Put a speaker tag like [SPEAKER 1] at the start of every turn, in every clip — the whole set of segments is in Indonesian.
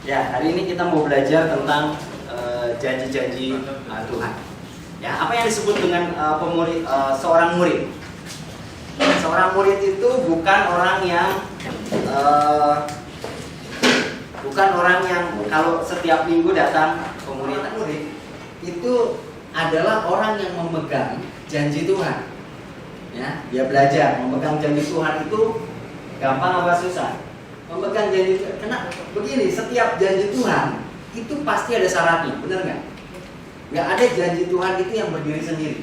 [SPEAKER 1] Ya, hari ini kita mau belajar tentang janji-janji Tuhan. Ya, apa yang disebut dengan seorang murid? Seorang murid itu bukan orang yang kalau setiap minggu datang pemuridan murid. Itu adalah orang yang memegang janji Tuhan. Ya, dia belajar memegang janji Tuhan itu gampang apa susah? Memegang janji Tuhan. Karena begini, setiap janji Tuhan itu pasti ada syaratnya, benar nggak? Nggak ada janji Tuhan itu yang berdiri sendiri.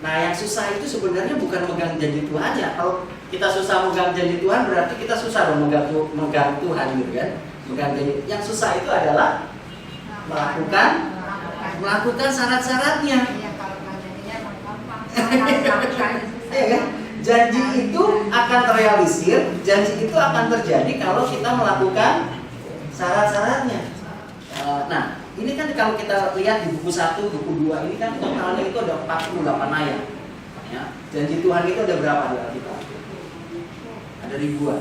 [SPEAKER 1] Nah, yang susah itu sebenarnya bukan memegang janji Tuhan ya. Kalau kita susah memegang janji Tuhan, berarti kita susah dong memegang Tuhan, gitu kan? Memegang janji. Yang susah itu adalah melakukan syarat-syaratnya. Ya kan? Janji itu akan terrealisir, janji itu akan terjadi kalau kita melakukan syarat-syaratnya. Nah, ini kan kalau kita lihat di buku 1, buku 2 ini kan totalnya itu ada 48 ayat. Ya, janji Tuhan itu ada berapa di Alkitab? Ada ribuan.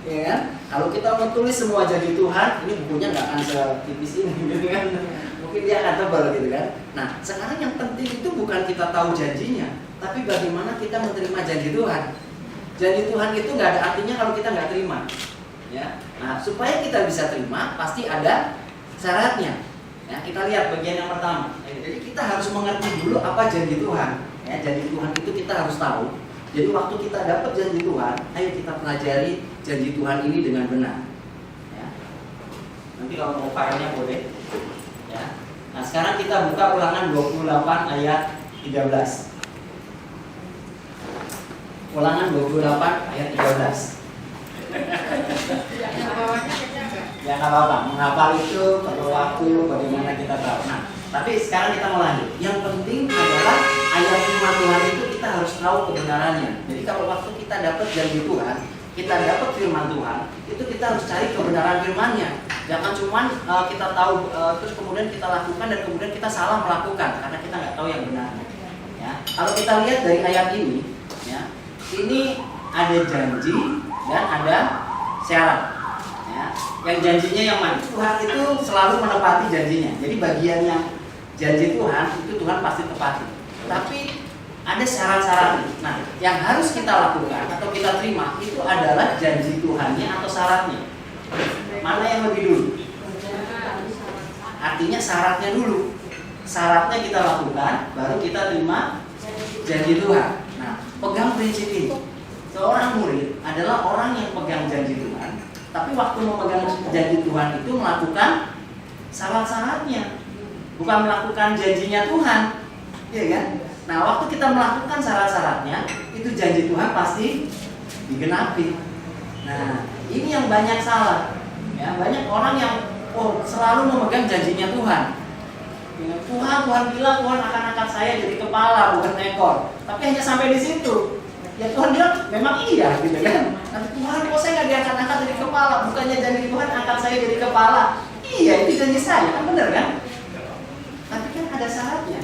[SPEAKER 1] Ya kan? Kalau kita menulis semua janji Tuhan, ini bukunya nggak akan setipis ini, gitu kan? Mungkin dia akan tebal, gitu kan? Nah, sekarang yang penting itu bukan kita tahu janjinya, tapi bagaimana kita menerima janji Tuhan. Janji Tuhan itu nggak ada artinya kalau kita nggak terima. Ya, nah supaya kita bisa terima pasti ada syaratnya. Ya, kita lihat bagian yang pertama. Jadi kita harus mengerti dulu apa janji Tuhan. Ya, janji Tuhan itu kita harus tahu. Jadi waktu kita dapat janji Tuhan, ayo kita pelajari janji Tuhan ini dengan benar. Ya. Nanti kalau mau filenya boleh. Ya. Nah sekarang kita buka Ulangan 28 ayat 13. Ulangan 28 ayat 13. Ya nggak apa-apa, menghafal itu perlu waktu, bagaimana kita tahu. Nah, tapi sekarang kita mau lanjut. Yang penting adalah ayat firman Tuhan itu kita harus tahu kebenarannya. Jadi kalau waktu kita dapat janji Tuhan, kita dapat firman Tuhan, itu kita harus cari kebenaran firman-Nya. Jangan cuma kita tahu terus kemudian kita lakukan dan kemudian kita salah melakukan karena kita nggak tahu yang benarnya. Ya, kalau kita lihat dari ayat ini, ya, ini ada janji dan ada syarat. Ya, yang janjinya yang mana? Tuhan itu selalu menepati janjinya. Jadi bagian yang janji Tuhan itu Tuhan pasti tepati. Tapi ada syarat-syaratnya. Nah, yang harus kita lakukan atau kita terima itu adalah janji Tuhannya atau syaratnya. Mana yang lebih dulu? Artinya syaratnya dulu. Syaratnya kita lakukan, baru kita terima janji Tuhan. Nah, pegang prinsip ini. Seorang murid adalah orang yang pegang janji Tuhan, tapi waktu memegang janji Tuhan itu melakukan syarat-syaratnya, bukan melakukan janjinya Tuhan, ya kan? Nah, waktu kita melakukan syarat-syaratnya, itu janji Tuhan pasti digenapi. Nah, ini yang banyak salah. Ya, banyak orang yang selalu memegang janjinya Tuhan. Ya, Tuhan bilang Tuhan akan angkat saya jadi kepala bukan ekor, tapi hanya sampai di situ. Ya Tuhan bilang memang iya gitu kan. Nanti Tuhan kok saya nggak diangkat-angkat jadi kepala, bukannya janji Tuhan angkat saya jadi kepala. Iya itu janji saya kan, benar kan? Tapi kan ada syaratnya.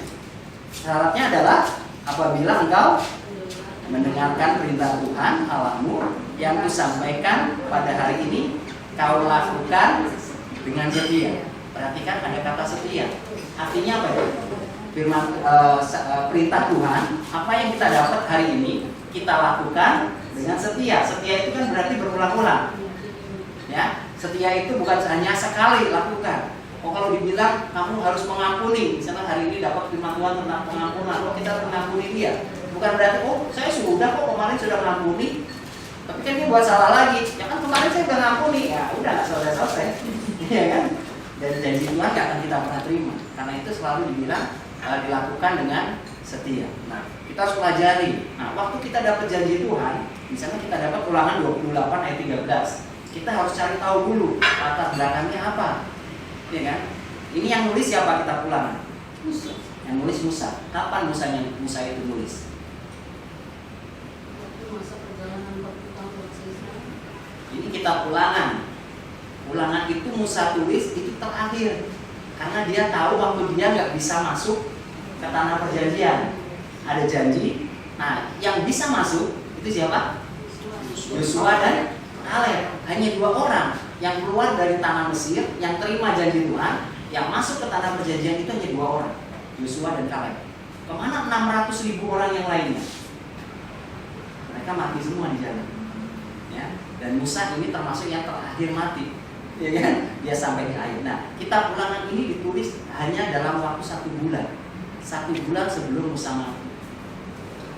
[SPEAKER 1] Syaratnya adalah apabila engkau mendengarkan perintah Tuhan Allahmu yang kusampaikan pada hari ini, kau lakukan dengan setia. Perhatikan ada kata setia. Artinya apa ya? Firman perintah Tuhan, apa yang kita dapat hari ini kita lakukan dengan setia. Setia itu kan berarti berulang-ulang. Ya, setia itu bukan hanya sekali lakukan. Kalau dibilang kamu harus mengampuni, misalnya hari ini dapat firman Tuhan tentang pengampunan, kita mengampuni dia. Bukan berarti saya sudah kemarin sudah mengampuni, tapi kan dia buat salah lagi. Ya kan kemarin saya sudah mengampuni, ya udah nggak selesai, ya kan? Dan janji Tuhan nggak akan kita pernah terima. Karena itu selalu dibilang dilakukan dengan setia. Nah, kita harus pelajari. Nah, waktu kita dapat janji Tuhan, misalnya kita dapat Ulangan 28 ayat 13, kita harus cari tahu dulu latar belakangnya apa. Ya kan? Ini yang nulis siapa kitab Ulangan? Musa. Yang nulis Musa. Kapan Musa itu nulis? Ini kitab Ulangan. Ulangan itu Musa tulis itu terakhir. Karena dia tahu waktu dia nggak bisa masuk ke tanah perjanjian. Ada janji. Nah, yang bisa masuk itu siapa? Yosua dan Kaleb. Hanya 2 orang Yang keluar dari tanah Mesir, yang terima janji Tuhan, yang masuk ke tanah perjanjian itu hanya 2 orang, Yosua dan Kaleb. Kemana 600.000 orang yang lainnya? Mereka mati semua di jalan. Ya. Dan Musa ini termasuk yang terakhir mati, ya kan? Dia sampai di air. Nah, kitab Ulangan ini ditulis hanya dalam waktu 1 bulan. 1 bulan sebelum Musa mati.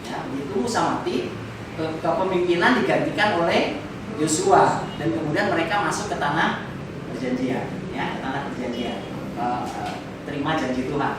[SPEAKER 1] Ya, begitu Musa mati, kepemimpinan digantikan oleh Yosua, dan kemudian mereka masuk ke tanah perjanjian, ya, ke tanah perjanjian, terima janji Tuhan.